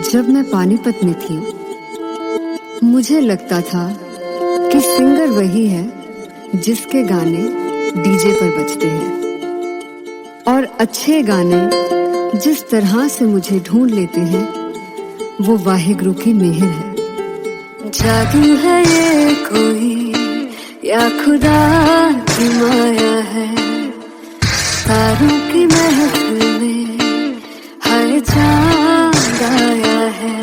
जब मैं पानीपत में थी, मुझे लगता था कि सिंगर वही है जिसके गाने डीजे पर बजते हैं, और अच्छे गाने जिस तरह से मुझे ढूंढ लेते हैं वो वाहिगुरु की मेहर है। जादू है ये कोई या खुदा की माया है, तारों की महफिल में हर चांद आया है।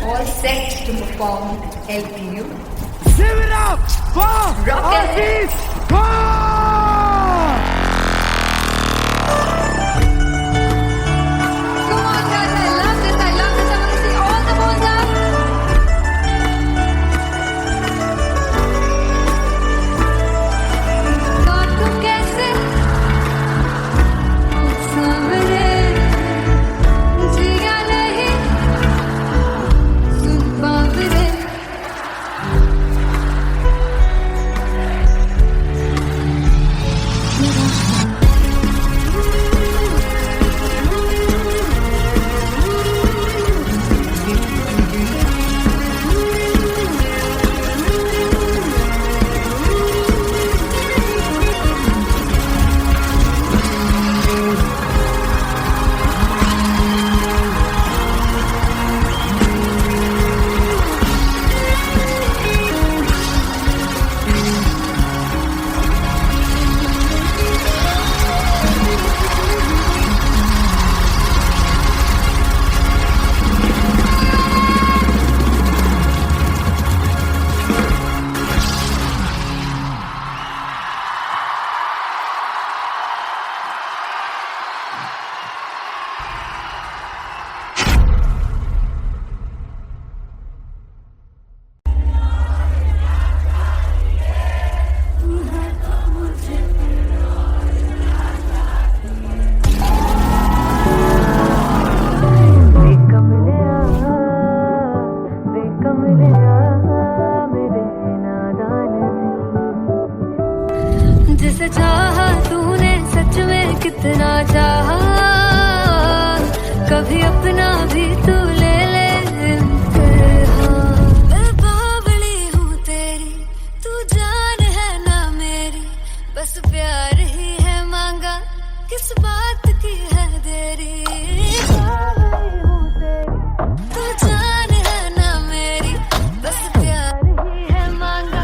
All set to perform LPU. Give it up for Artist Bob! Come on guys, I love this, I love this. I want to see all the balls up. काटू कैसे सामने जिया नहीं सुन पावरे। जिसे चाहा तूने सच में कितना चाहा, कभी अपना भी तू ले ले इम्तिहान। मैं बावली हूँ तेरी, तू जान है ना मेरी, बस प्यार ही है मांगा, किस बात की है देरी। बावली हूँ तेरी, तू जान है ना मेरी, बस प्यार ही है मांगा।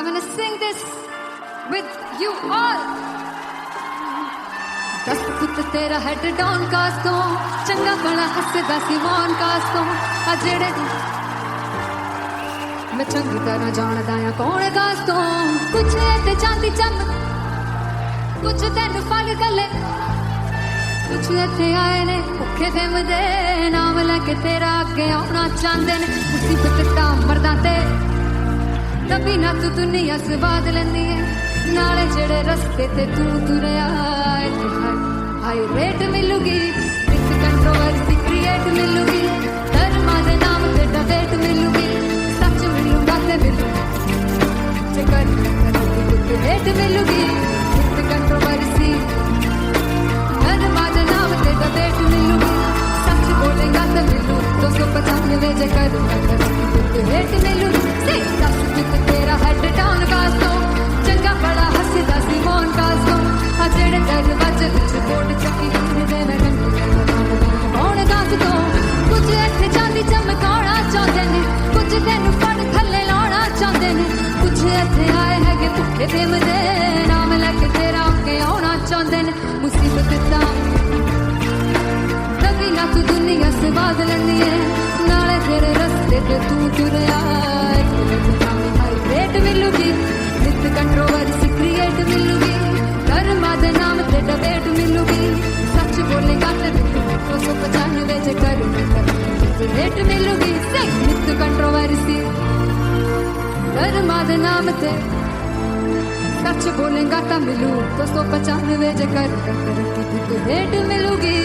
I'm gonna sing this with you all. दस पुत तेरा हेड डाउन कास तो चंगा बड़ा हसदा सी मौन कास तो आ जेड़े मैं चंगी तरह जानदा आ कौन कास तो। कुछ ते चांदी चमक, कुछ तेन फल गले, कुछ इत्थे आए ने भुखे देमदे, नाम लेके तेरा अगे आउणा चाहंदे ने। मुसीबत तां मरदा ते तभी ना तू दुनिया स्वाद लेंदी है, नाले जेड़े रस्ते ते तू तुरया हाई रेट मिलूगी, विद कंट्रोवर्सी क्रिएट मिलूगी, धर्मा दे नाम ते डिबेट मिलूगी, सच मिलूगा ते मिलूगी, जेकर करोगी कुछ रेट मिलूगी, विद कंट्रोवर्सी धर्मा दे नाम ते डिबेट मिलूगी, सच बोलेगा ते मिलू 295 जेकर करोगी कुछ रेट मिलूगी। तेरा हेड डाउन कास तो चंगा बड़ा हसदा सी मौन कास तो आ जेड़े दरवाजे विच कोट चक्की दे मैं कौन कास तो। कुछ इत्थे चांदी चमकाउणा चाहंदे ने, कुछ तेनू फड़ थल्ले लाउणा चाहंदे ने, कुछ इत्थे आए हैगे भुखे देमदे, नाम लेके तेरा अगे आउणा चाहंदे ने। मुसीबत तां तभी ना तू दुनिया स्वाद लेंदी है, नाले तेरे दे दे तू तुरया हाई रेट मिलूगी विद कंट्रोवर्सी क्रिएट मिलूगी कर्मा दे नाम ते डिबेट मिलूगी सच बोलेगा ते 295 जे कर रेट मिलूगी विद कंट्रोवर्सी कर्मा दे नाम ते सच बोलेगा तो मिलू 295 जे कर रेट मिलूगी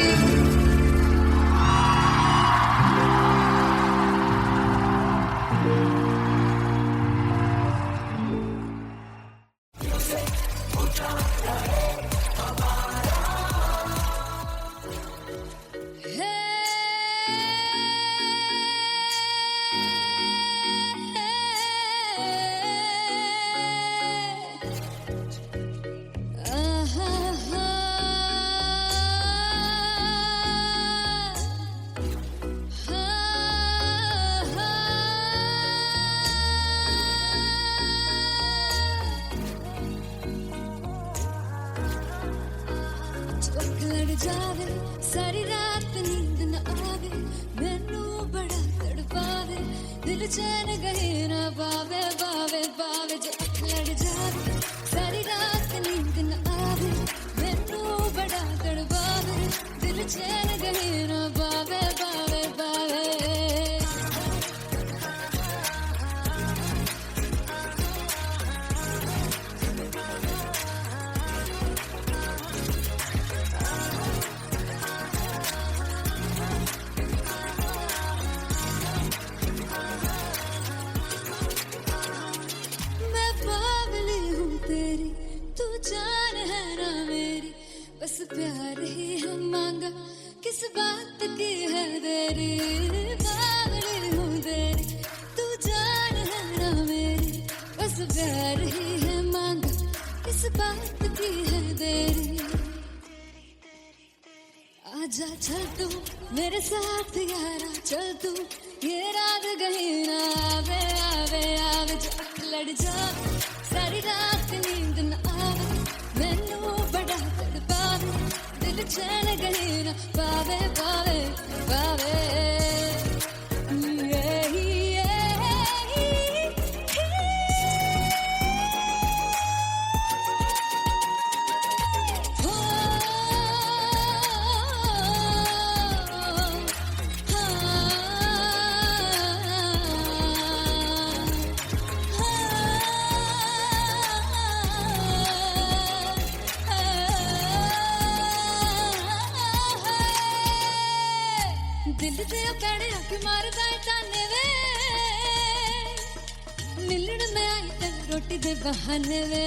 जावे सारी रात नींद न आवे मैनू बड़ा तड़पावे दिल चैन गहे ना पावे पावे पावे जो लड़ जावे सारी रात नींद न आवे मैनू बड़ा तड़पावे दिल चैन गहे ना पावे पावे पावे बस प्यार ही हम मांगा किस बात की है देरी पागल हूँ तेरी तू जान है ना मेरी बस प्यार ही है मांगा किस बात की है देरी आजा चल तू मेरे साथ यारा चल तू ये रात गही ना आवे आवे आवे जो लड़ जा सारी रात नींद न आवे मैनू बड़ा तड़पावे दिल चैन गहे ना पावे पावे पावे दिल ते कड़े अख मारदा ताने वे मिलन में आई तन रोटी दे बहाने वे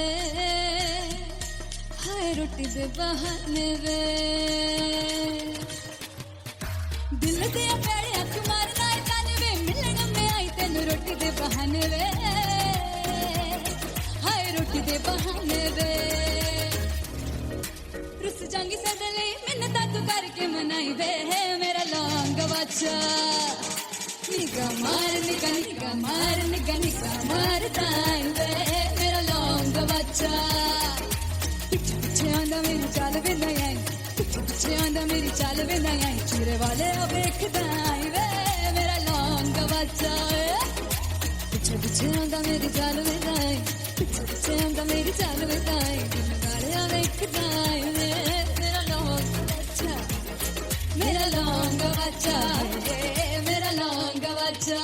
हाय रोटी दे बहाने वे दिल ते कड़े अख मारदा ताने वे मिलन में आई तन रोटी दे बहाने वे हाय रोटी दे बहाने वे रुस जांगी सदले मिन्नता तू करके मनाई वे मेरा लौंग बच्चा निगा मार ताई वे मेरा लौंग बच्चा पीछे पीछे आंदा मेरी चाल वे नहीं आई पीछे पीछे आंदा मेरी चाल वे नहीं आई चूरे वाले देखदा आई वे मेरा लौंग बच्चा पीछे पीछे आंदा मेरी चाल वे नहीं आई पीछे पीछे आंदा मेरी चाल वे नहीं आई वाले देखदा आई वे मेरा लौंग बच्चा मेरा लौंग बच्चा मेरा लौंग बच्चा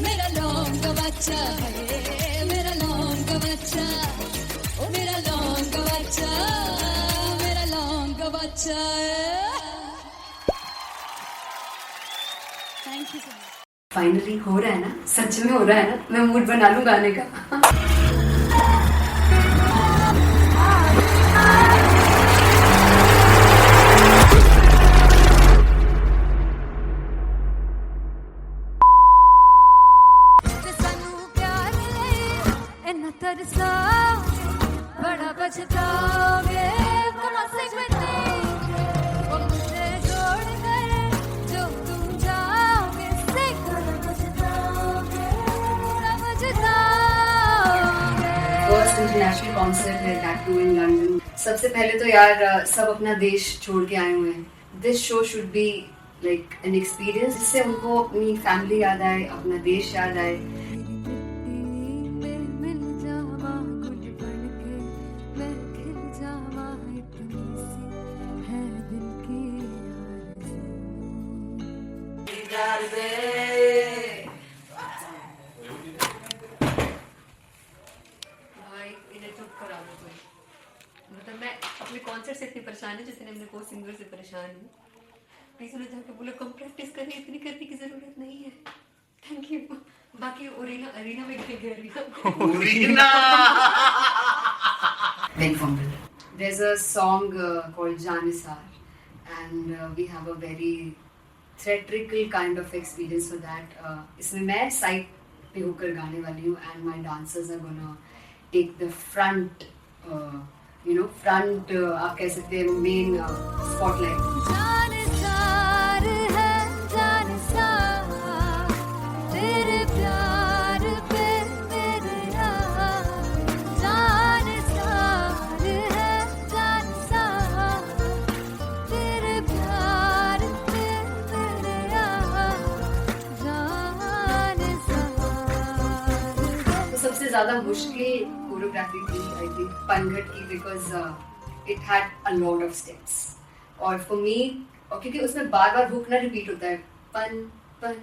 मेरा लौंग बच्चा मेरा लौंग बच्चा ओ मेरा लौंग बच्चा मेरा लौंग बच्चा thank you so much finally हो रहा है ना सच में हो रहा है ना मैं मूड बना लूं गाने का तरसा बड़ा बचताओगे sick with me. वो मुझे छोड़ कर जो तुम जाओगे, sick फर्स्ट इंटरनेशनल कॉन्सर्ट है दैट टू इन लंदन। सबसे पहले तो यार सब अपना देश छोड़ के आए हुए हैं। This show should be like an experience जिससे उनको अपनी फैमिली याद आए, अपना देश याद आए। मिल जावा गुल बन के, मैं खिल जावा, इतनी सी है दिल की आरज़ू। भाई इन्हें चुप करा दो कोई। मतलब मैं अपने कॉन्सर्ट से इतनी परेशान हूँ जितने अपने को सिंगर से परेशान हूँ। प्लीज उन्हें जाके बोलो कम प्रैक्टिस करनी, इतनी करने की जरूरत नहीं है। Thank you. बाकी अरीना में गए arena Big fumble. There's a song called Janisar, and we have a very theatrical kind of experience for that. इसमें मैं साइड पे होकर गाने वाली हूँ, and my dancers are gonna take the front, front आप कह सकते हैं main spotlight. जानिसार है जानिसार, तेरे प्यार पे मेरे यार। जानिसार है जानिसार, तेरे प्यार पे मेरे यार। जानिसार तो सबसे ज़्यादा मुश्किल कोरियोग्राफी थी आई थिंक पनघट की, because it had a lot of steps. और फॉर मी, और क्योंकि उसमें बार बार हुक ना रिपीट होता है, पन पन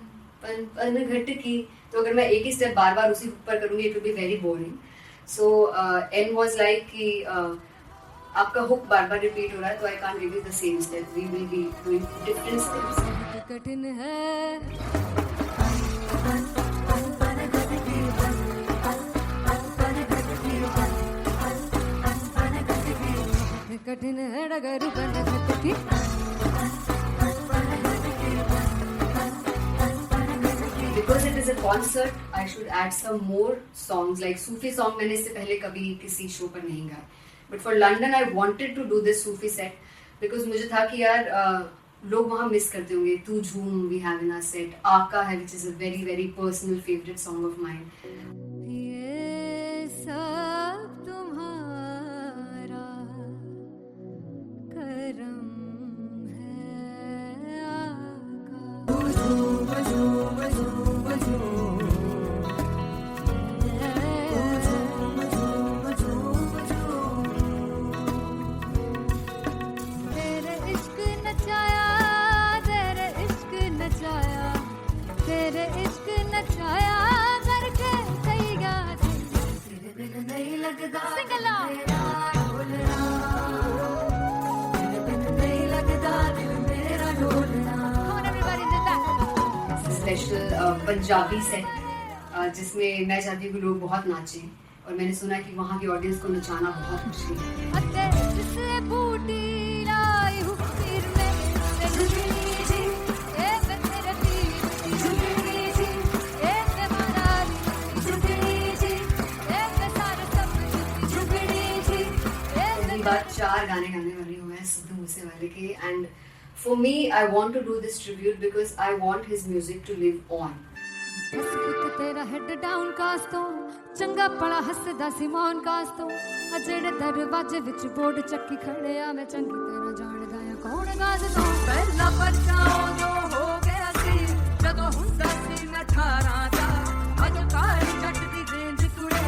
पन पन घट की, तो अगर मैं एक ही स्टेप बार बार उसी हुक पर करूँगी it will be very boring. So an was like कि आपका हुक बार बार रिपीट हो रहा है तो I can't give you the same step, we will be doing different steps. कठिन है कठिन है डगर बनत की। Because it is a concert, I should add some more songs like Sufi song. मैंने इससे पहले कभी किसी शो पर नहीं गाया, but for London I wanted to do this Sufi set because मुझे था कि यार लोग वहाँ मिस करते होंगे। तू झूम we have in our set, आका है which is a very very personal favorite song of mine. ये सब तुम्हारा करम है तेरे इश्क नचाया, तेरे इश्क नचाया, तेरे इश्क नचाया करके सैया तेरे बिन नहीं लगदा सिंगला तेरा ढोलना, तेरे बिन नहीं लगदा दिल मेरा ढोलना। Come on everybody did that. Special Punjabi set जिसमें मैं चाहती हूँ कि लोग बहुत नाचें, और मैंने सुना कि वहाँ की ऑडियंस को नचाना बहुत मुश्किल है। अते जिसे बूटी लाई हूँ पीर में ते झुकनी जी, ए मैं तेरे पीर की झुकनी जी, ए मैं मनाली की झुकनी जी, ए मैं सारे सब की झुकनी जी, ए पहली बार 4 गाने गाने वाली हूँ मैं सिद्धू मूसेवाले के, and for me I want to do this tribute because I want his music to live on. बस पुत तेरा हेड डाउन कास्तो, चंगा पड़ा हसदा सिमोन कास्तो, अजेड़े दरवाजे विच बोर्ड चक्की खड़े आ, मैं चंगी तरह जानदा आ कौन गाज तो। पहला बचाओ जो हो गया सी जदों हुंदा सी मैं 18 दा, अज काली जट दी रेंज कुड़े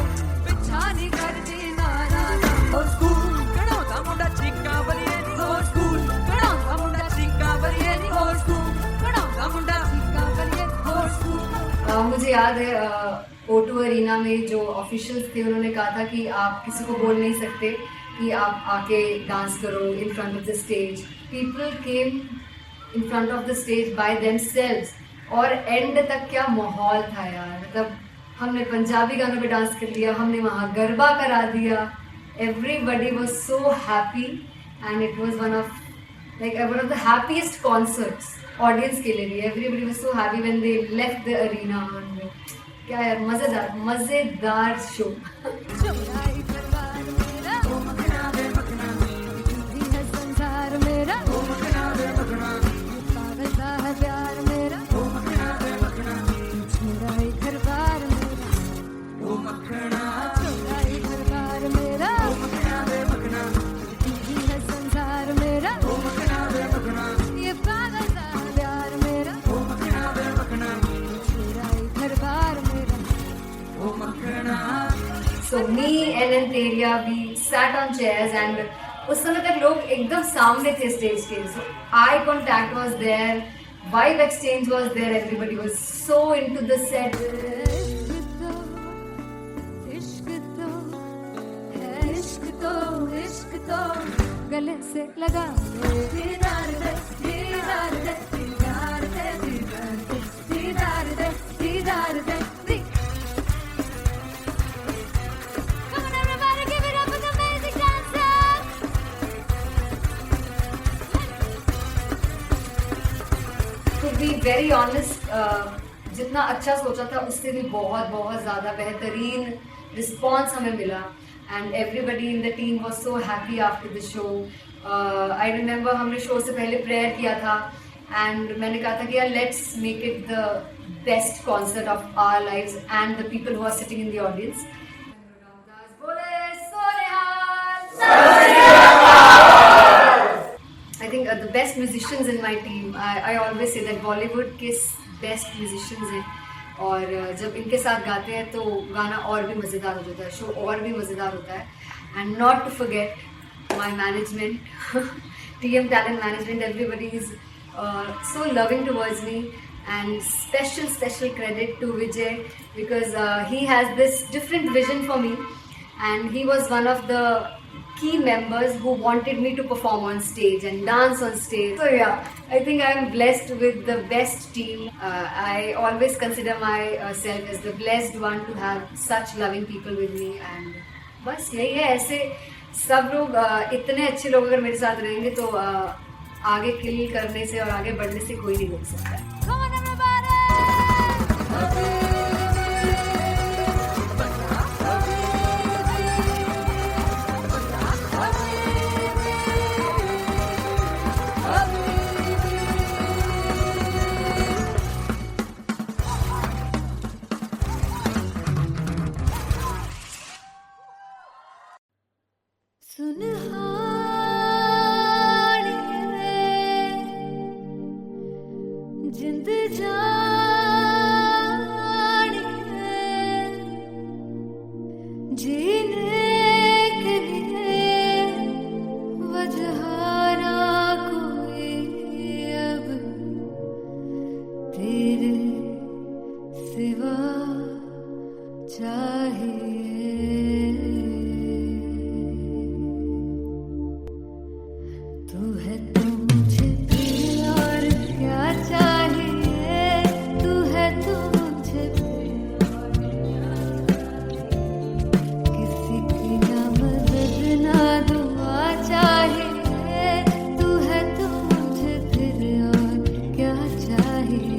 पिछा नहीं करदी नारा दा। हो स्कूल कढ़ाउंदा मुंडा चीका बलिए नी, हो स्कूल कढ़ाउंदा मुंडा चीका बलिए नी, हो स्कूल कढ़ाउंदा मुंडा चीका बलिए हो स्कूल। मुझे याद है O2 अरीना में जो ऑफिशियल्स थे उन्होंने कहा था कि आप किसी को बोल नहीं सकते कि आप आके डांस करो in front of the stage. People came in front of the stage by themselves, और एंड तक क्या माहौल था यार। मतलब हमने पंजाबी गानों पे डांस कर लिया, हमने वहाँ गरबा करा दिया, everybody was so happy and it was one of the happiest concerts audience के लिए भी। Everybody was so happy when they left the arena. क्या यार, मजेदार शो। चुराई परवार मेरा ओ मखना वे मखना मेरी है मेरा पागल सा है प्यार मेरा छोड़ा ही घर बार मेरा छोड़ा ही घर बार मेरा तू ही है संसार मेरा ये पागल सा है प्यार मेरा छोड़ा ही घर बार मेरा So me and Anteria, we sat on chairs and उस समय तक लोग एकदम सामने थे स्टेज के. So eye contact was there, vibe exchange was there, everybody was so into the set. इश्क तो है इश्क तो गले से लगा दीदार दे दीदार दे दीदार दे दीदार दे दीदार दे. Come on everybody, give it up for the amazing dancers. To be very honest, जितना अच्छा सोचा था उससे भी बहुत बहुत ज़्यादा बेहतरीन रिस्पॉन्स हमें मिला. And everybody in the team was so happy after the show. I remember हमने शो से पहले प्रेयर किया था and मैंने कहा था कि यार let's make it the best concert of our lives and the people who are sitting in the audience. I think the best musicians in my team. I always say that Bollywood के best musicians हैं और जब इनके साथ गाते हैं तो गाना और भी मज़ेदार हो जाता है, शो और भी मज़ेदार होता है. And not to forget my management, TM Talent Management. Everybody is so loving towards me, and special credit to Vijay because he has this different vision for me, and he was one of the key members who wanted me to perform on stage and dance on stage. So yeah, I think I am blessed with the best team. I always consider myself as the blessed one to have such loving people with me, and बस यही है. ऐसे सब लोग इतने अच्छे लोग अगर मेरे साथ रहेंगे तो आगे किल करने से और आगे बढ़ने से कोई नहीं रोक सकता है. Come on everybody. सुनहारिए जिंद जानिए जीने के लिए वजह ना कोई अब तेरे सिवा चाहिए. तू है तो मुझे प्रिय और क्या चाहिए. तू है तो मुझे प्रिय और क्या चाहिए. किसी की ना मदद ना दुआ चाहिए. तू है तो मुझे प्रिय और क्या चाहिए.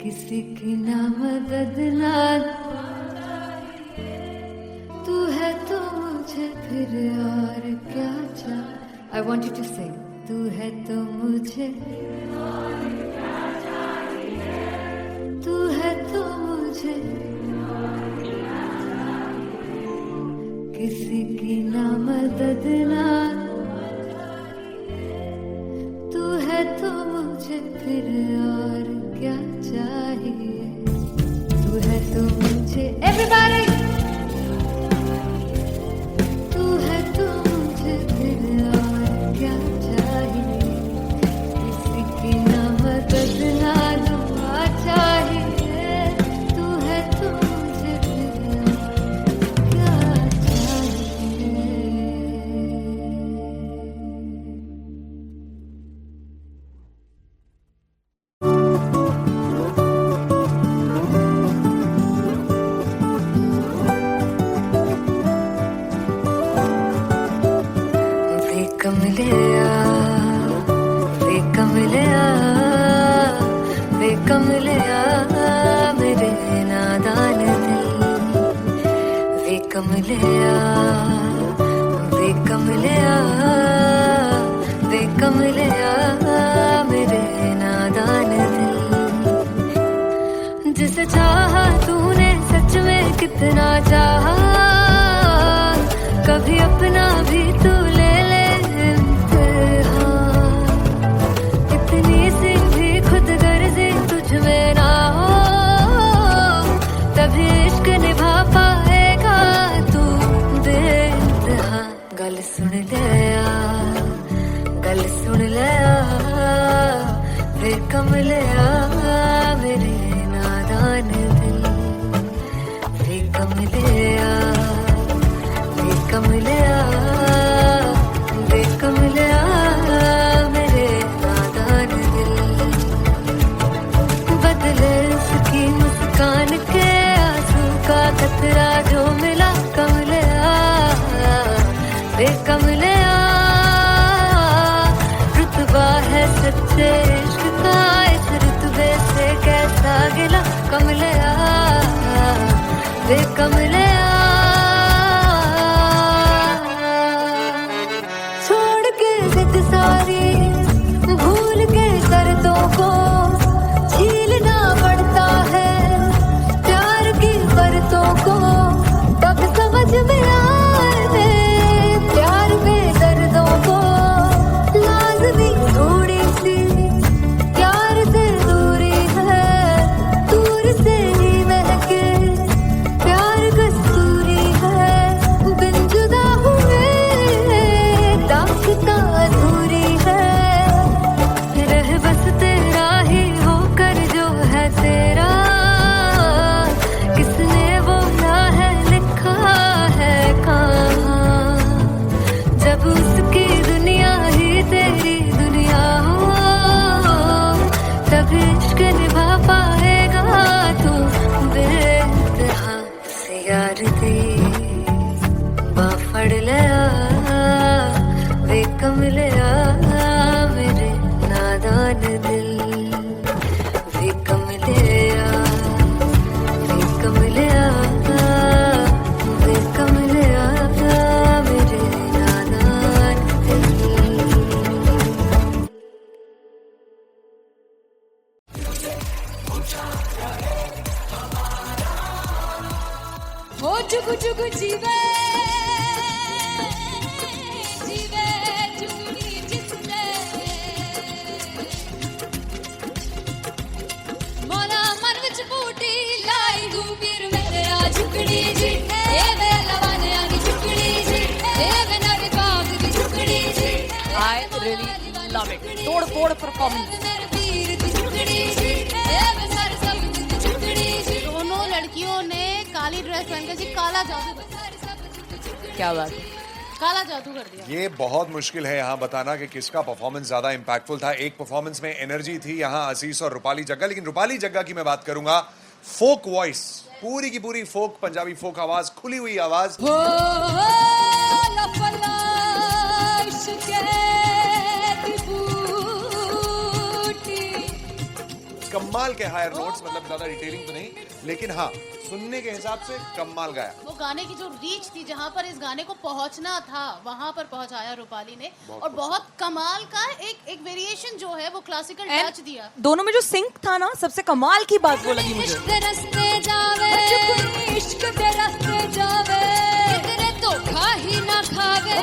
किसी की ना मदद ना फिर और क्या चाह। I want you to sing. तू है तो मुझे, तू है तो मुझे, किसी की ना मदद ना, तू है तो मुझे फिर और क्या चाहिए। तू है तो मुझे, everybody, तू है तो मुझे फिर और क्या चाहिए। किसी की ना मदद ना दुआ चाहिए। तू है तो मुझे फिर और क्या चाहिए। वे कमलिया, वे कमलिया, वे कमलिया, मेरे नादान दिल। वे कमलिया, वे कमलिया, वे कमलिया, मेरे नादान दिल। जिसे चाहा तूने सच में कितना चाहा, कभी अपना भी तू ले ले इम्तिहान। इतनी सी भी खुद गर्जी तुझ में ना हो, तभी इश्क निभा पाएगा तू बेइंतहा। गल सुन लिया, गल सुन लिया, वे कमलिया, मेरे नादान दिल। वे कमलिया, वे कमलिया, वे कमलिया, मेरे नादान दिल। बदले उसकी मुस्कान के आंसू का कतरा जो मिला कमलिया, वे कमलिया। रुतबा है सच्चे इश्क का, इस रुतबे से कैसा गिला कमलिया, वे कमलिया। छोड़ के जिद सारी, भूल के शर्तों को, झीलना पड़ता है प्यार की परतों को। तब समझ में आए प्यार में दर्दों को, लाज़मी थोड़ी सी प्यार से दूरी है। दूर से ही महके प्यार कस्तूरी है। बिन जुदा हुए दास्तां अधूरी है। रह बस तेरा ही होकर जो है तेरा, किसने बोला है लिखा है कहाँ। जब उसकी दुनिया ही तेरी दुनिया हो, तब इश्क निभा पाएगा तू बेइंतहा। से यार दी बाफड़ लिया, वे कमलिया, मेरे नादान दिल। वे कमलिया, वे कमलिया, वे कमलिया, मेरे नादान दिल। हो जुगु जुगु जीवे, जीवे जुगनी जिसने। मोला मन विच बूटी लाई गुबीर मेरे आ झुकड़ी जी। ए वे लवाने आनी झुकड़ी जी, ए वे नरे बाग की झुकड़ी जी। I really love it. तोड़ फोड़ परफॉर्मेंस। मेरे पीर की झुकड़ी जी, ए वे सर सब की झुकड़ी जी। दोनों लड़कियों ने काली ड्रेस पहनकर जी काला जादू कर दिया। क्या बात है। काला जादू कर दिया। ये बहुत मुश्किल है यहाँ बताना कि किसका परफॉर्मेंस ज्यादा इंपैक्टफुल था। एक परफॉर्मेंस में एनर्जी थी यहाँ असीस और रूपाली जग्गा, लेकिन रूपाली जग्गा की मैं बात करूंगा। फोक वॉइस, पूरी की पूरी फोक, पंजाबी फोक आवाज, खुली हुई आवाज। हो लफला इश्क़े दी बूटी। कमाल कमाल के हायर नोट्स, मतलब ज्यादा डिटेलिंग तो नहीं, लेकिन हाँ सुनने के हिसाब से कमाल गाया। वो गाने की जो रीच थी, जहाँ पर इस गाने को पहुंचना था वहां पर पहुंचाया रूपाली ने, और बहुत कमाल का एक वेरिएशन जो है वो क्लासिकल टच दिया। दोनों में जो सिंक था ना, सबसे कमाल की बात वो लगी मुझे। इश्क दे रस्ते जावे, इश्क दे रस्ते जावे, कितने धोखा ही ना खावे,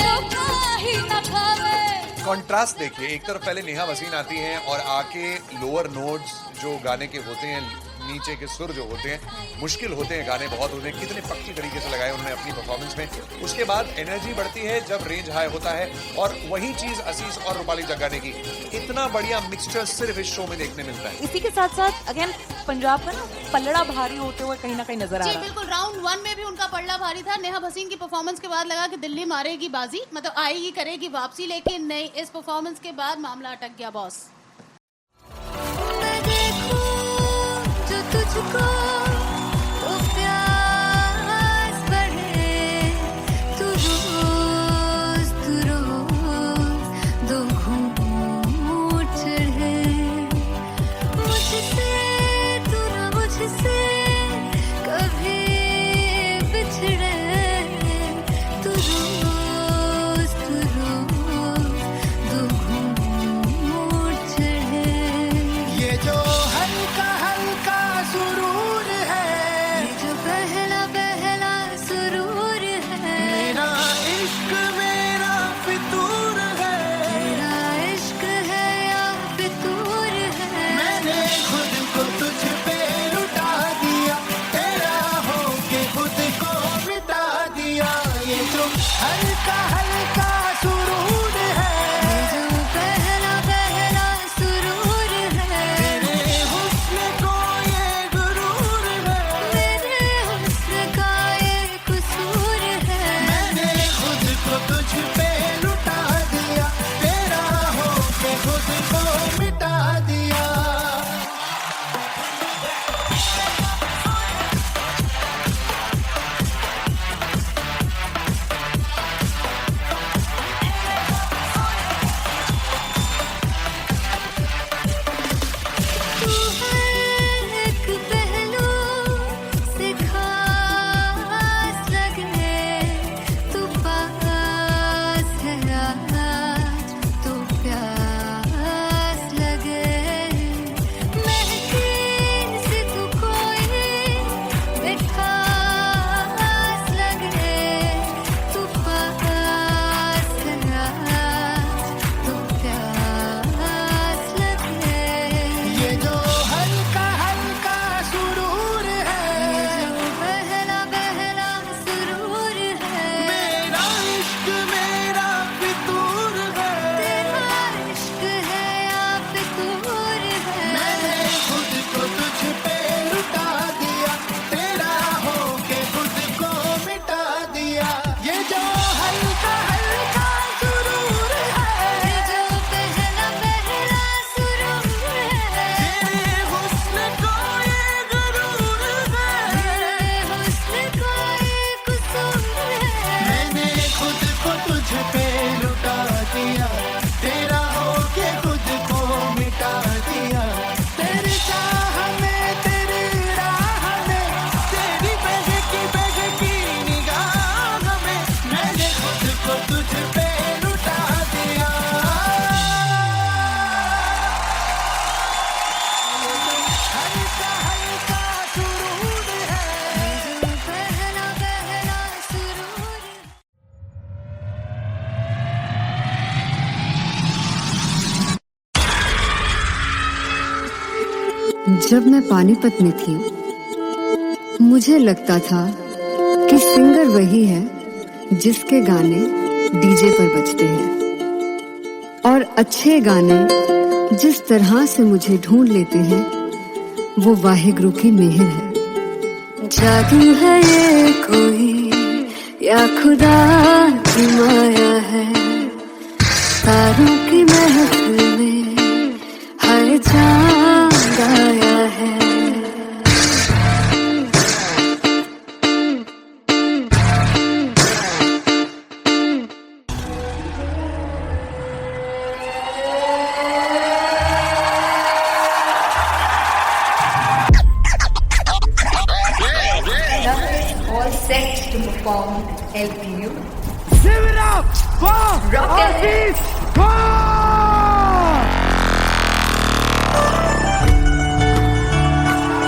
धोखा ही ना खावे। कॉन्ट्रास्ट देखिए, एक तरफ पहले नेहा वसीम आती हैं और आके लोअर नोट्स जो गाने के होते हैं, नीचे के सुर जो होते हैं, मुश्किल होते हैं, गाने बहुत होते हैं, कितने पक्की तरीके से लगाए उन्होंने अपनी परफॉर्मेंस में। उसके बाद एनर्जी बढ़ती है जब रेंज हाई होता है, और वही चीज असीस और रूपाली जग्गा ने की। इतना बढ़िया मिक्सचर सिर्फ इस शो में देखने मिलता है। इसी के साथ साथ अगेन पंजाब का ना पलड़ा भारी होते हुए कहीं ना कहीं नजर आ जी रहा है। बिल्कुल, राउंड 1 में भी उनका पलड़ा भारी था। नेहा भसीन की परफॉर्मेंस के बाद लगा कि दिल्ली मारेगी बाजी, मतलब आएगी, करेगी वापसी, लेकिन नहीं, इस परफॉर्मेंस के बाद मामला अटक गया बॉस। मैं देखूं जो तुझको तो प्यास बढ़े, तू रोज दो घूंट चढ़े, मुझसे तू ना मुझसे कभी बिछड़े, तू रोज दो घूंट चढ़े। ये जो हल्का हल्का सुरूर है, ये जो पहला पहला सुरूर है, मेरा इश्क मेरा फितूर है, तेरा इश्क है या फितूर है। मैंने खुद को तुझ पे लुटा दिया, तेरा होके खुद को मिटा दिया। ये जो हल्का हल्का सुरूर है, ये जो पहला पहला सुरूर है, तेरे हुस्न को ये गुरूर है, मेरे हुस्न का ये कसूर है। मैंने खुद को तुझ पे लुटा दिया, तेरा होके खुद को मिटा दिया। तू हर एक पहलू से खास लगे, तू पास है आज तो प्यास लगे, महकी से तू कोई मिठास लगे, तू पास है आज तो प्यास लगे। ये जो हल्का हल्का सुरूर है, ये जो पहला पहला सुरूर है, मेरा इश्क मेरा फितूर है, तेरा इश्क है या फितूर है। मैंने खुद को तुझ पे लुटा दिया, तेरा होके खुद को मिटा दिया। ये जो हल्का हल्का सुरूर है, ये जो पहला पहला सुरूर है, तेरे हुस्न को ये गुरूर है, मेरे हुस्न का ये कसूर है। मैंने खुद को तुझ पे लुटा दिया, तेरा होके खुद को मिटा दिया। तेरी चाह में तेरी राह में, तेरी बहकी निगाह में, मैंने खुद को तुझ पे लुटा दिया। हल्का हल्का सुरूर है, ये जो पहला पहला सुरूर है। जब मैं पानीपत में थी, मुझे लगता था कि सिंगर वही है जिसके गाने डीजे पर बजते हैं, और अच्छे गाने जिस तरह से मुझे ढूंढ लेते हैं, वो वाहिगुरु की मेहर है। जादू है ये कोई या खुदा की माया है, तारों की महफिल में हर चांद आया है। आशीष वाह!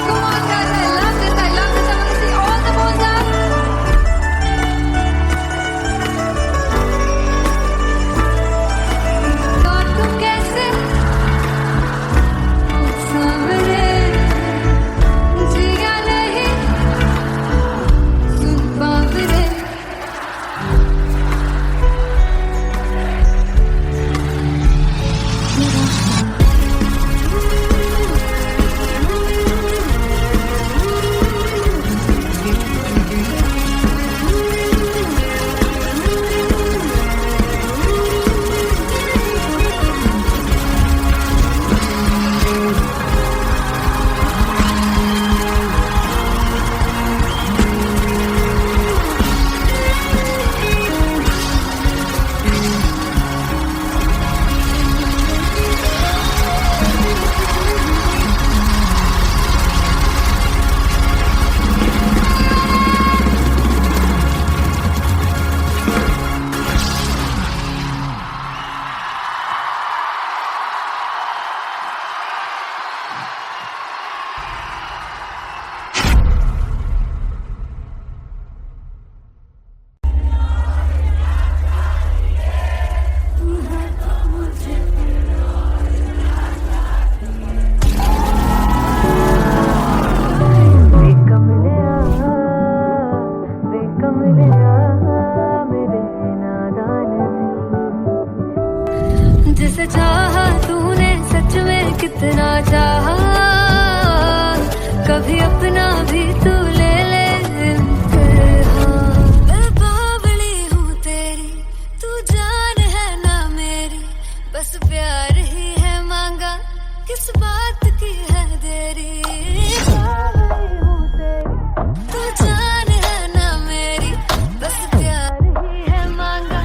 Come on, guys, I love this. I love this. I want to see all the balls up. और तू कैसे सामने जिया नहीं सुन पावरे जिसे चाहा तूने सच में कितना चाहा कभी अपना भी तू ले ले इम्तिहान। मैं बावली हूँ तेरी तू जान है ना मेरी बस प्यार ही है मांगा किस बात की है देरी। बावली हूँ तेरी तू जान है ना मेरी बस प्यार ही है मांगा।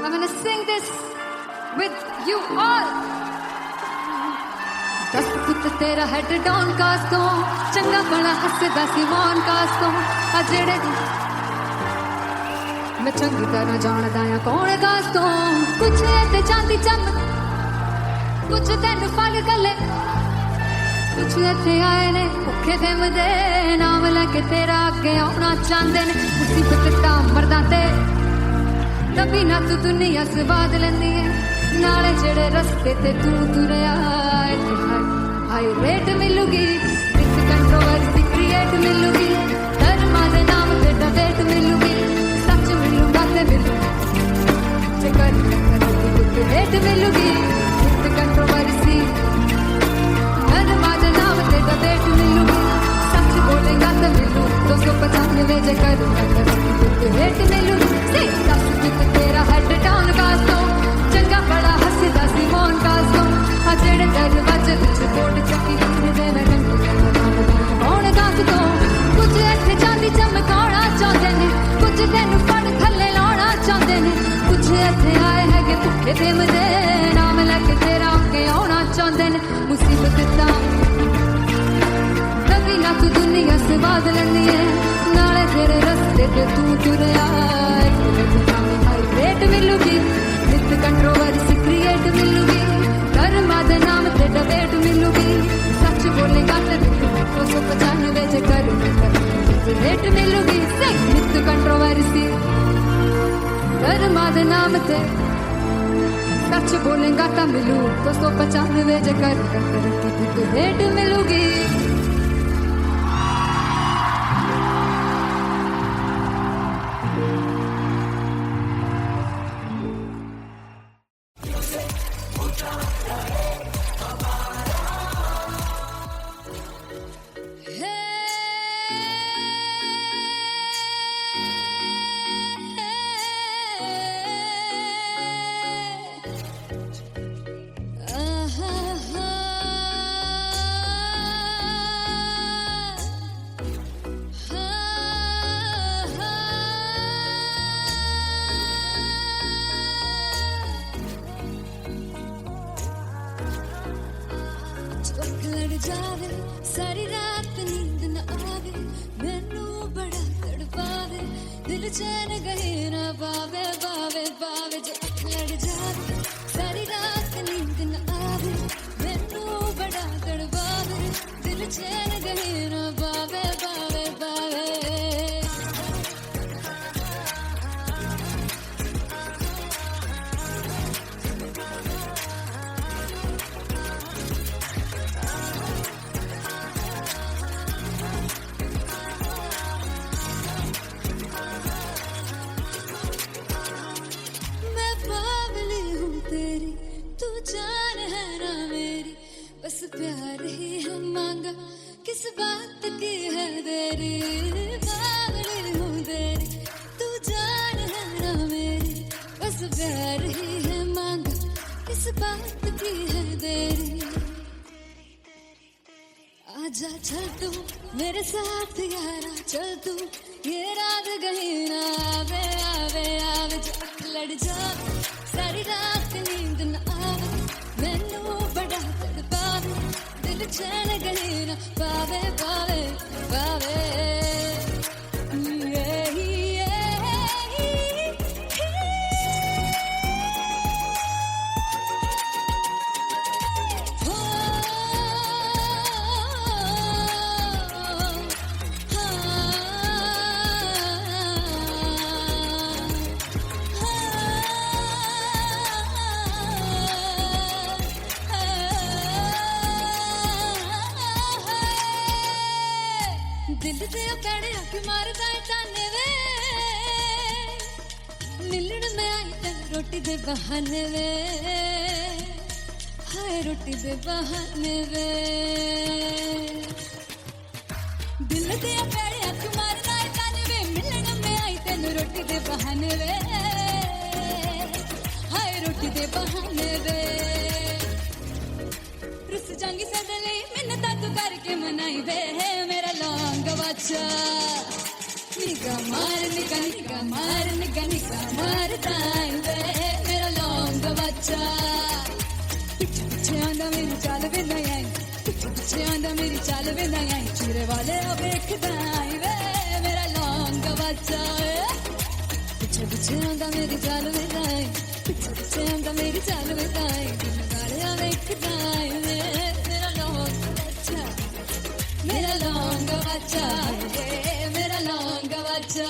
I'm gonna sing this with you all. दस फुट तेरा हेड डाउन कास तो चंगा बड़ा हसदा सी मौन कास तो आ जेड़े मैं चंगी तरह जानदा आ कौन कास तो कुछ ते चांदी चम कुछ तेन फल गले कुछ इत्थे आए ने भुखे फिमदे नाम लेके तेरा अगे आउणा चाहंदे ने मुसीबत दा मरदा ते तभी ना तू दुनिया स्वाद लेंदी है नाले जेड़े रस्ते ते तू तुरया हाई रेट मिलूगी इस कंट्रोवर्सी क्रिएट मिलूगी धर्मा दे नाम ते डिबेट मिलूगी सच मिलूगा ते मिलू जेकर रेट मिलूगी इस कंट्रोवर्सी धर्मा दे नाम ते डिबेट मिलूगी सच बोलेगा ते मिलू 295 जेकर रेट मिलूगी तेरा हेड डाउन कास्तो चंगा बड़ा हसदा सी मौन कास्तो आ जेड़े दरवाजे विच कोट चक्की दे मैं कौन कास्तो कुछ इत्थे चांदी चमकाउणा चाहंदे ने कुछ तैनू फड़ थल्ले लाउणा चाहंदे ने कुछ इत्थे आए हैगे भुखे फिमदे नाम लेके तेरा अगे आउणा चाहंदे ने मुसीबत दा कभी ना तू दुनिया स्वाद लैंदी है नाले तेरे रस्ते ते तू तुरया रेट मिलूगी नित कंट्रोवर्सी क्रिएट मिलूगी धर्मा दे नाम ते डिबेट मिलूगी सच बोलेगा ते 295 जे कर रेट मिलूगी नित कंट्रोवर्सी धर्मा दे नाम ते सच बोलेगा ता मिलू 295 जे कर रेट मिलूगी। चुप लड़ जावे सारी रात नींद न आवे मैनू बड़ा तड़पावे दिल चैन गहे ना पावे पावे पावे चुप लड़ जावे सारी रात नींद न आवे मैनू बड़ा तड़पावे दिल चैन गहे ना पावे पावे पावे मैं पागली हूँ तेरी तू जान है ना मेरी बस प्यार ही है मांगा किस बात की है देरी पागली हूँ तेरी तू जान है ना मेरी बस प्यार ही है मांगा किस बात की है देरी आजा चल तू मेरे साथ यारा चल तू ये रात गही ना आवे आवे आवे जो लड़ जा सारी रात नींद न आवे मैनू बड़ा तड़पावे दिल चैन गही ना पावे पावे पावे दिल दे पैड़े आके मारदा है ताने वे मिलन में आई तेन रोटी दे बहाने वे हाय रोटी दे बहाने वे दिल दे पैड़े आके मारदा है ताने वे मिलन में आई तेन रोटी दे बहाने वे हाय रोटी दे बहाने वे रुस जांगी सदले मिन्नता तू करके मनाई वे मेरा लौंग बच्चा निगा मार ताई वे मेरा लौंग बच्चा पीछे पीछे आंदा मेरी चाल वे नहीं आई पीछे पीछे आंदा मेरी चाल वे नहीं आई चूरे वाले अब देखदा आई वे मेरा लौंग बच्चा पीछे पीछे आंदा मेरी चाल वे नहीं आई पीछे पीछे आंदा मेरी चाल वे नहीं आई दिल वाले अब देखदा आई वे मेरा लौंग बच्चा मेरा लौंग बच्चा मेरा लौंग बच्चा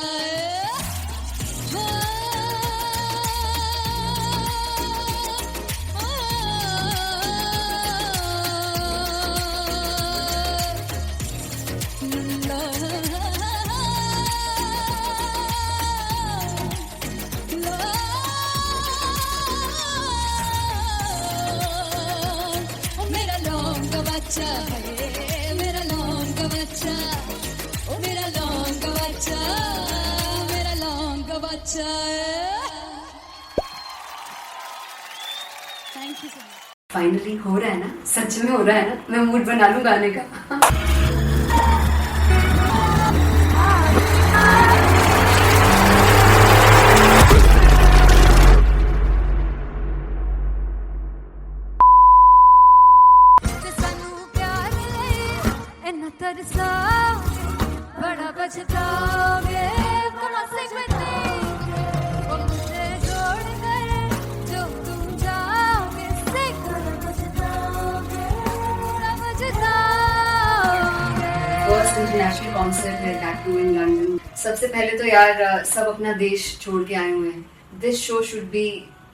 मेरा लौंग बच्चा मेरा लौंग बच्चा ओ मेरा लौंग बच्चा मेरा लौंग बच्चा thank you so much finally हो रहा है ना, सच में हो रहा है ना, मैं मूड बना लूं गाने का। ਸਾਨੂੰ ਪਿਆਰ ਲਈ ਇੰਨਾ ਤਰਸਾਓਗੇ ਬੜਾ ਪਛਤਾਓਗੇ ਕਹਾਂ ਸੇ ਬਤੇ ਉਹ ਮੁਝੇ छोड़ गए जो तुम जाओगे से कहाँ पछताओगे पछताओगे फर्स्ट इंटरनेशनल कॉन्सर्ट है दैट टू इन लंदन। सबसे पहले तो यार सब अपना देश छोड़ के आए हुए हैं। This show should be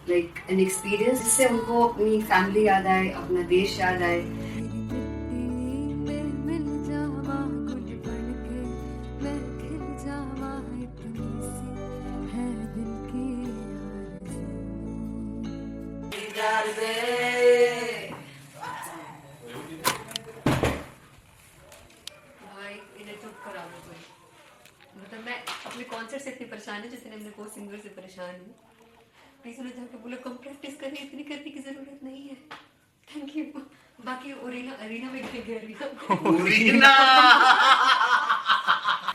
like an experience जिससे उनको अपनी फैमिली याद आए, अपना देश याद आए। मिल जावा गुल बन के मैं खिल जावा इतनी सी है दिल की भाई इन्हें चुप करा दो कोई। मतलब मैं अपने कॉन्सर्ट से इतनी परेशान हूँ जितने अपने को सिंगर से परेशान हूँ। प्लीज उन्हें जाके बोलो कम प्रैक्टिस करें, इतनी करने की जरूरत नहीं है। Thank you. बाकी अरीना में गए arena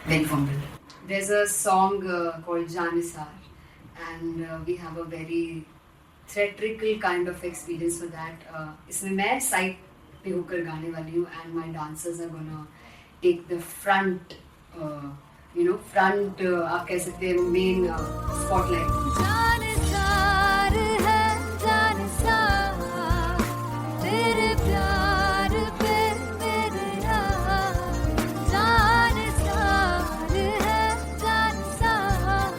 Ben Fumble. There's a song called Janisar and we have a very theatrical kind of experience for that. इसमें मैं साइड पे होकर गाने वाली हूँ and my dancers are gonna take the front आप कह सकते हैं मेन स्पॉटलाइट। जानसार है जानसार तेरे प्यार पे मेरे यार जानसार है जानसार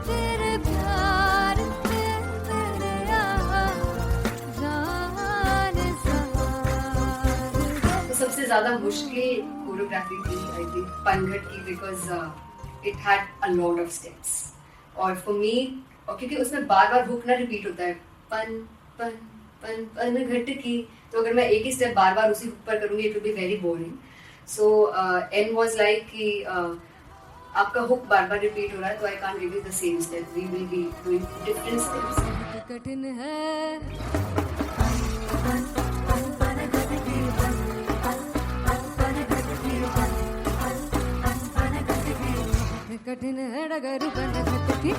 तेरे प्यार पे मेरे यार जानसार तो सबसे ज्यादा मुश्किल कोरियोग्राफी थी आई थिंक पनघट की, because it had a lot of steps और फॉर मी, और क्योंकि उसमें बार बार हुक ना रिपीट होता है, पन पन पन पनघट की, तो अगर मैं एक ही स्टेप बार बार उसी हुक पर करूंगी it will be very boring. So an was like कि आपका हुक बार बार रिपीट हो रहा है तो I can't give you the same step, we will be doing different steps. कठिन है कठिन है डगर पनघट की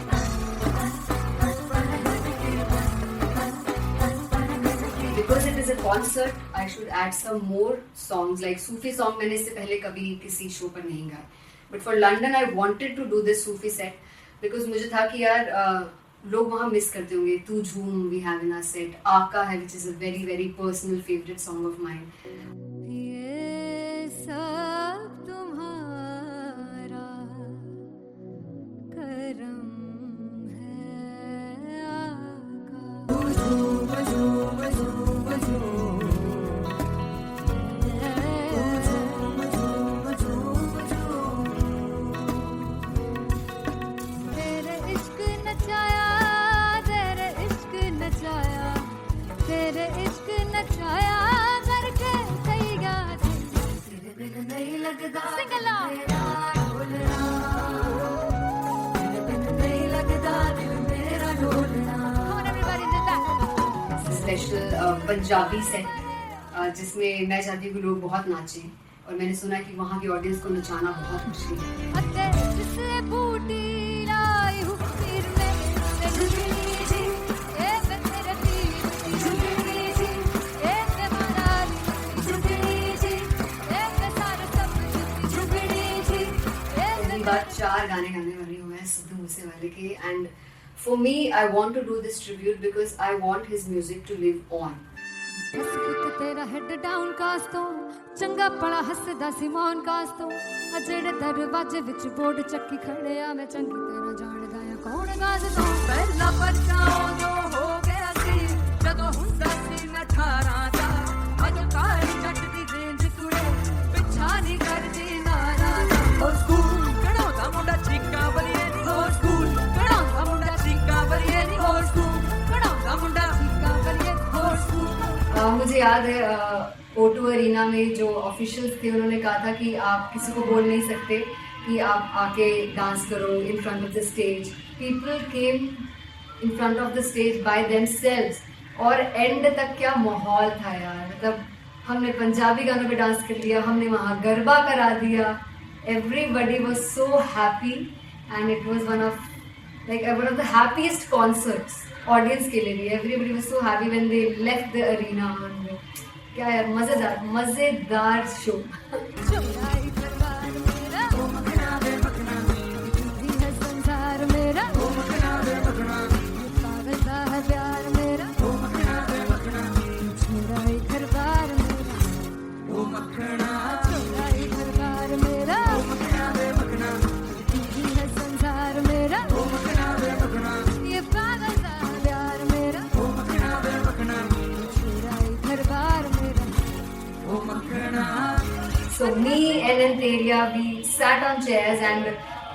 Because it is a concert, I should add some more songs like Sufi song. मैंने इससे पहले कभी किसी शो पर नहीं गाया, but for London I wanted to do this Sufi set because मुझे था कि यार लोग वहाँ मिस करते होंगे। तू झूम we have in our set, आका है which is a very very personal favorite song of mine. ये सब तुम्हारा करम है आका तेरे इश्क नचाया तेरे इश्क नचाया तेरे इश्क नचाया करके सैया तेरे बिन नहीं लगदा सिंगला नहीं लगदा दिल मेरा ढोलना। Come on everybody do that. Special Punjabi set जिसमें मैं चाहती हूँ कि लोग बहुत नाचें और मैंने सुना कि वहाँ की ऑडियंस को नचाना बहुत मुश्किल है। अते जिससे बूटी लाई हूँ सिर में से झुकनी जी ए मैं तेरे तीर झुकनी जी ए मैं मनाली झुकनी जी ए मैं सारे सब झुकनी जी ए पहली बार 4 गाने गाने वाली हूँ मैं सिद्धू मूसेवाले के, and for me I want to do this tribute because I want his music to live on. बस पुत तेरा हेड डाउन कास तो चंगा पड़ा हसदा सिमोन कास तो अजेड़े दरवाजे विच बोर्ड चक्की खड़े आ मैं चंगी तेरा जानदा आ कौन गाज तो ਪਹਿਲਾ ਬੱਚਾ ਉਦੋਂ ਹੋ ਗਿਆ ਸੀ ਜਦੋਂ ਹੁੰਦਾ ਸੀ ਮੈਂ 18 ਦਾ ਅਜੋ ਕਾਲੀ ਜੱਟ ਦੀ ਰੇਂਜ ਕੁੜੇ ਪਿੱਛਾ ਨਹੀਂ ਕਰਦੀ ਨਾਰਾ ਦਾ ਹੋ ਸਕੂਲ ਕਢਾਉਂਦਾ ਮੁੰਡਾ ਚੀਕਾਂ ਬਰੀਏ ਨਹੀਂ ਹੋ ਸਕੂਲ ਕਢਾਉਂਦਾ ਮੁੰਡਾ ਚੀਕਾਂ ਬਰੀਏ ਨਹੀਂ ਹੋ ਸਕੂਲ ਕਢਾਉਂਦਾ ਮੁੰਡਾ ਚੀਕਾਂ ਬਰੀਏ ਹੋ ਸਕੂਲ। मुझे याद है O2 अरीना में जो ऑफिशियल्स थे उन्होंने कहा था कि आप किसी को बोल नहीं सकते कि आप आके डांस करो in front of the stage. People came in front of the stage by themselves और एंड तक क्या माहौल था यार, मतलब हमने पंजाबी गानों पे डांस कर लिया, हमने वहाँ गरबा करा दिया, everybody was so happy and it was one of the happiest concerts audience के लिए भी। Everybody was so happy when they left the arena. क्या यार मजेदार शो। चुराई परवार मेरा ओ मखना बे मखना तू है संसार मेरा ओ मखना बे मखना पागल सा है प्यार मेरा ओ मखना बे मखना चुराई घरबार मेरा ओ मखना चुराई घरबार मेरा ओ मखना बे मखना तू है संसार मेरा ओ मखना बे मखना ये पागल सा है प्यार मेरा ओ मखना बे मखना चुराई घरबार मेरा ओ मखना। So me and Anteria, we sat on chairs and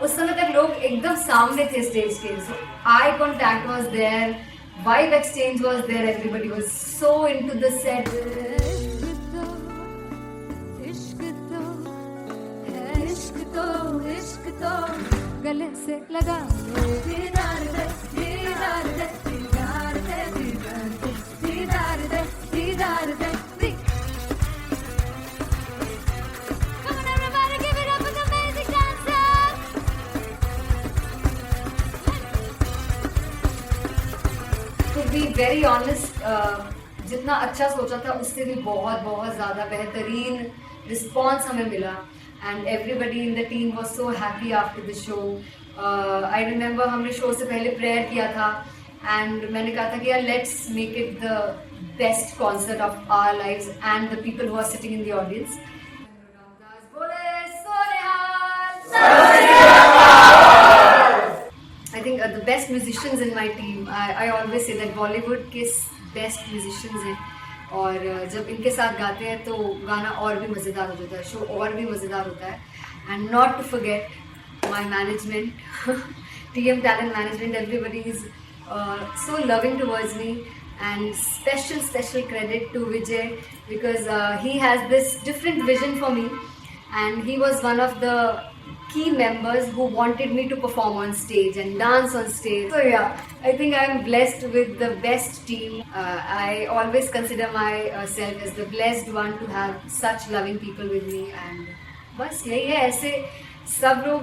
उस समय तक लोग एकदम सामने थे स्टेज के, so eye contact was there, vibe exchange was there, everybody was so into the set. इश्क तो गले से लगा दीदार दे दीदार दे दीदार दे दीदार दे दीदार दे दीदार दे। Come on everybody, give it up for the amazing dancers. To be very honest, जितना अच्छा सोचा था उससे भी बहुत बहुत ज़्यादा बेहतरीन रिस्पॉन्स हमें मिला and everybody in the team was so happy after the show. I remember हमने शो से पहले प्रेयर किया था एंड मैंने कहा था कि यार let's make it the best concert of our lives and the people who are sitting in the audience. I think the best musicians in my team. I always say that Bollywood के best musicians हैं और जब इनके साथ गाते हैं तो गाना और भी मज़ेदार हो जाता है, शो और भी मज़ेदार होता है. And not to forget my management, TM Talent Management. Everybody is so loving towards me. And special credit to Vijay because he has this different vision for me and he was one of the key members who wanted me to perform on stage and dance on stage. So yeah, I think I'm blessed with the best team. I always consider myself as the blessed one to have such loving people with me and बस यही है. ऐसे सब लोग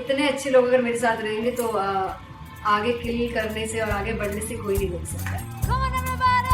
इतने अच्छे लोग अगर मेरे साथ रहेंगे तो आगे किल करने से और आगे बढ़ने से कोई नहीं रोक सकता है. Come on everybody!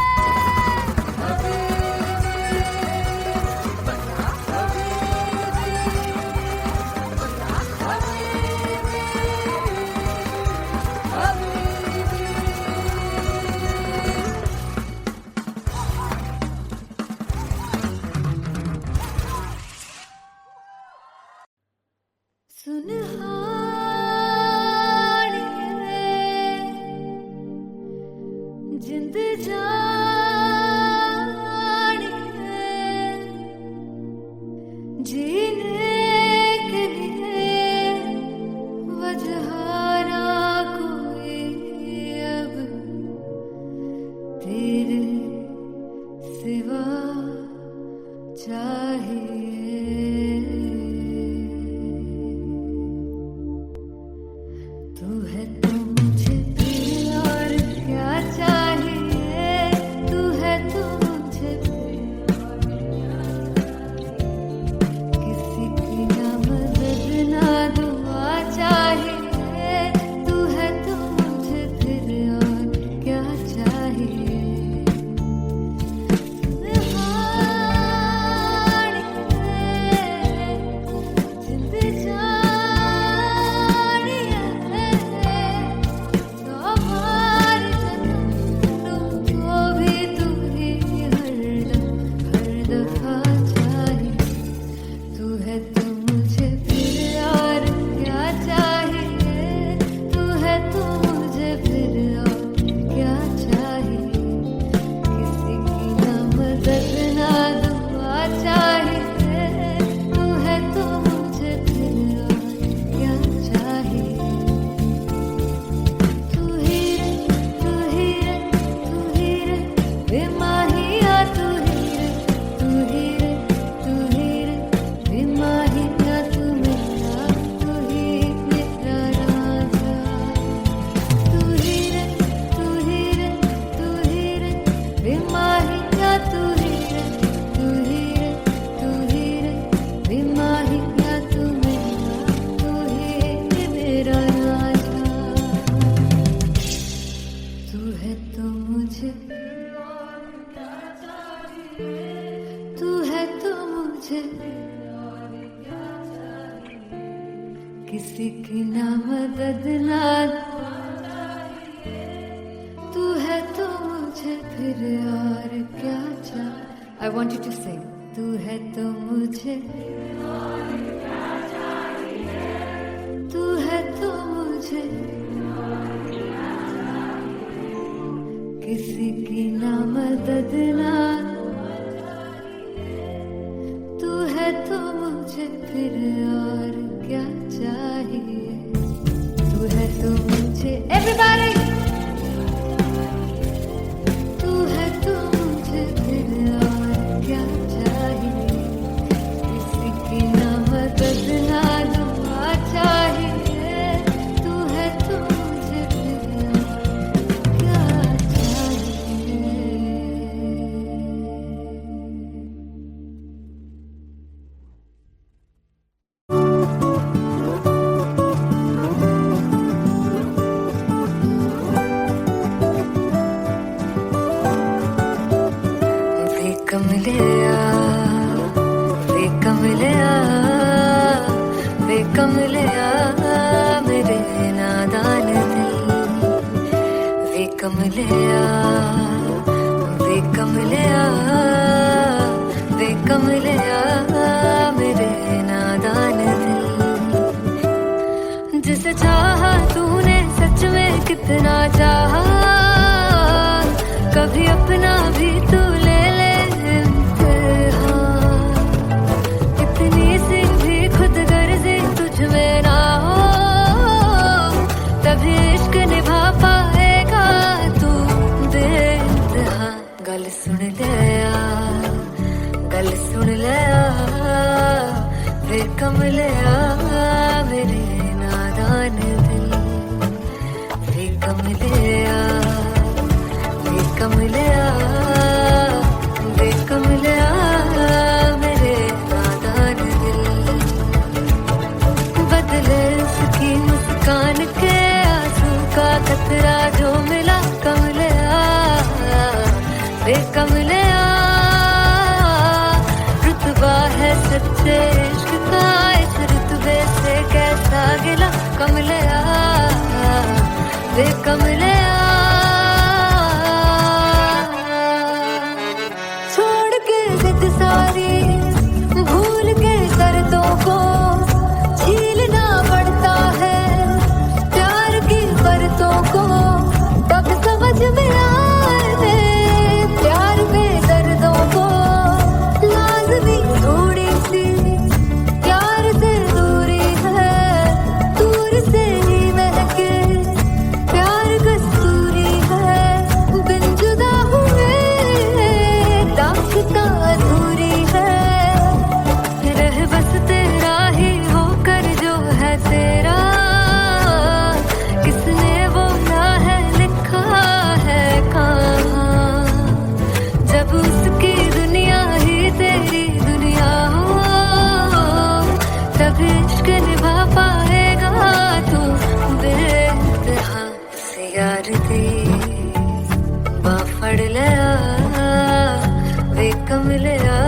जिंद जान है जीने के लिए वजह ना कोई अब तेरे सिवा चाहिए. तू है तो मुझे और क्या चाहिए. तू है तो मुझे किसी की ना मदद ना दुआ चाहिए. तू है तो मुझे फिर और क्या चाहिए. जिंद जानिया बार तुमको भी तू ही हर दफा चाहिए. तू है तो मुझे फिर और क्या चाहिए. तू है तो मुझे फिर और क्या चाहिए. किसी की ना मदद ना दुआ चाहिए. तू है तो मुझे फिर और क्या चाहिए. तू ही रे तू ही रे तू ही रे बेमाहिया. तू ही रे तू ही रे तू ही रे बेमाहिया. तू मेरा तू ही मेरा राजा. तू ही रे तू ही रे तू ही रे बेमाहिया. तू ही रे तू ही रे तू ही रे बेमाहिया. तू मेरा तू ही मेरा राजा. तू है तो मुझे तू है तो मुझे किसी की ना मदद ना तू है तो मुझे फिर और क्या चाहिए. I want you to sing. तू है तो मुझे तू है तो मुझे किसी की ना मदद ना तू है तो मुझे फिर और क्या चाहिए. तू है तो मुझे everybody. तू है तो मुझे फिर और क्या चाहिए. किसी की ना मदद ना दुआ चाहिए. तू है तो मुझे फिर और क्या चाहिए. कमलिया वे कमलिया वे कमलिया मेरे नादान दिल जिसे चाहा तूने सच में कितना चाहा कभी अपना भी तू ले ले इम्तिहान इतनी सी भी खुद गर्जी तुझ में ना हो तभी इश्क निभा पाएगा तू बेइंतहा गल सुन लिया वे कमलिया मेरे नादान दिल वे कमलिया वे कमलिया वे कमलिया मेरे नादान दिल बदले उसकी मुस्कान के आंसू का कतरा जो मिला कमलिया वे कमलिया रुतबा है सच्चे इश्क का इस रुतबे से कैसा गिला कमलिया वे कमलिया छोड़ के जिद सारी भूल के शर्तों को छीलना पड़ता है प्यार की परतों को तब समझ में आए प्यार में दर्दों को लाज़मी थोड़ी सी प्यार से दूरी है दूर से ही महके प्यार कस्तूरी है बिन जुदा हुए दास्तां अधूरी है रह बस तेरा ही होकर जो है तेरा किसने बोला है लिखा है कहाँ जब उसकी दुनिया ही तेरी दुनिया हो तब इश्क निभा पाएगा तू बेइंतहा से यार दी बाफड़ लिया वे कमलिया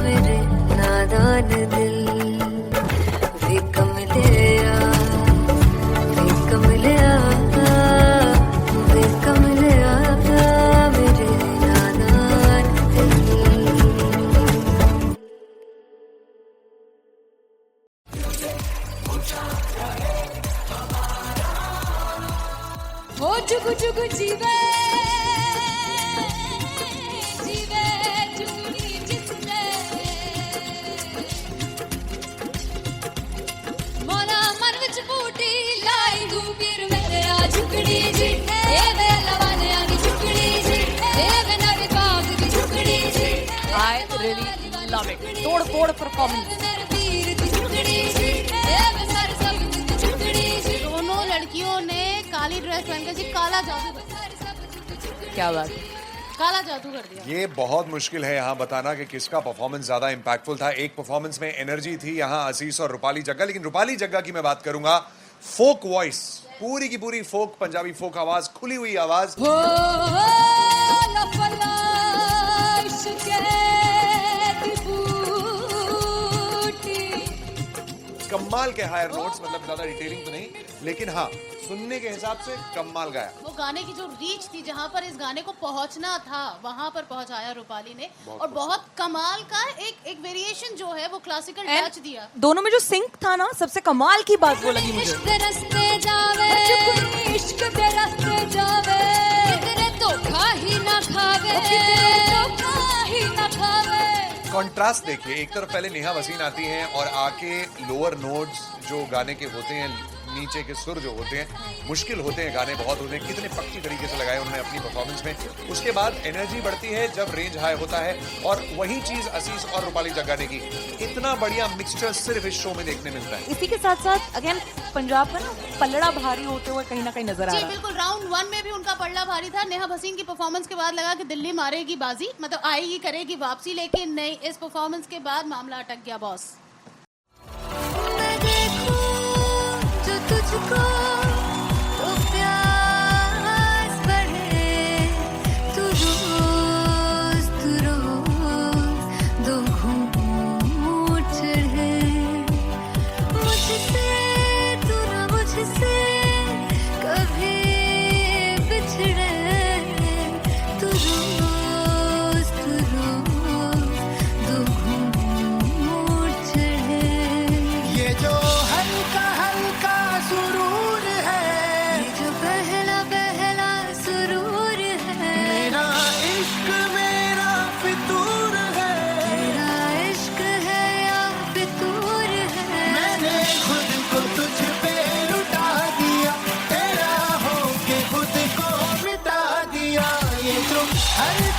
मेरे नादान दिल वे कमलिया वे कमलिया वे कमलिया मेरे नादान दिल हो जुगु जुगु जीवे जीवे जुगनी जिसने मोला मन विच बूटी लाई गुबीर मेरे आ झुकड़ी जी ए वे लवाने आ झुकड़ी जी ए वे नवी बाग दी झुकड़ी जी I really love it. तोड़ फोड़ परफॉर्मेंस मेरे वीर दी झुकड़ी जी ए वे सर सब दी झुकड़ी जी दोनों लड़कियों ने काली ड्रेस पहनकर जी काला जादू क्या बात है काला जादू कर दिया ये बहुत मुश्किल है यहाँ बताना कि किसका परफॉर्मेंस ज्यादा इंपैक्टफुल था एक परफॉर्मेंस में एनर्जी थी यहाँ असीस और रूपाली जग्गा लेकिन रूपाली जग्गा की मैं बात करूंगा फोक वॉइस पूरी की पूरी फोक पंजाबी फोक आवाज खुली हुई आवाज हो लफला इश्क़े दी बूटी कमाल के हायर नोट्स मतलब ज्यादा डिटेलिंग तो नहीं लेकिन हाँ सुनने के हिसाब से कमाल गाया वो गाने की जो रीच थी जहाँ पर इस गाने को पहुंचना था वहां पर पहुंचाया रूपाली ने और बहुत कमाल का एक वेरिएशन जो है वो क्लासिकल टच दिया दोनों में जो सिंक था ना सबसे कमाल की बात वो लगी मुझे इश्क दे रस्ते जावे इश्क दे रस्ते जावे कितने धोखा ही ना खावे कितने धोखा ही ना खावे कॉन्ट्रास्ट देखिए एक तरफ पहले नेहा वसीन आती हैं और आके लोअर नोट्स जो गाने के होते हैं नीचे के सुर जो होते हैं मुश्किल होते हैं गाने बहुत होते हैं कितने पक्की तरीके से लगाए उन्होंने अपनी परफॉर्मेंस में उसके बाद एनर्जी बढ़ती है जब रेंज हाई होता है और वही चीज असीस और रूपाली जग्गा ने की इतना बढ़िया मिक्सचर सिर्फ इस शो में देखने मिलता है इसी के साथ साथ अगेन पंजाब का ना पलड़ा भारी होते हुए कहीं ना कहीं नजर आ जी रहा है बिल्कुल राउंड 1 में भी उनका पलड़ा भारी था नेहा भसीन की परफॉर्मेंस के बाद लगा कि दिल्ली मारेगी बाजी मतलब आएगी करेगी वापसी लेकिन नहीं इस परफॉर्मेंस के बाद मामला अटक गया बॉस मैं देखूं जो तुझको तो प्यास बढ़े तू रोज दो घूंट चढ़े मुझसे तू ना मुझसे कभी बिछड़े अरे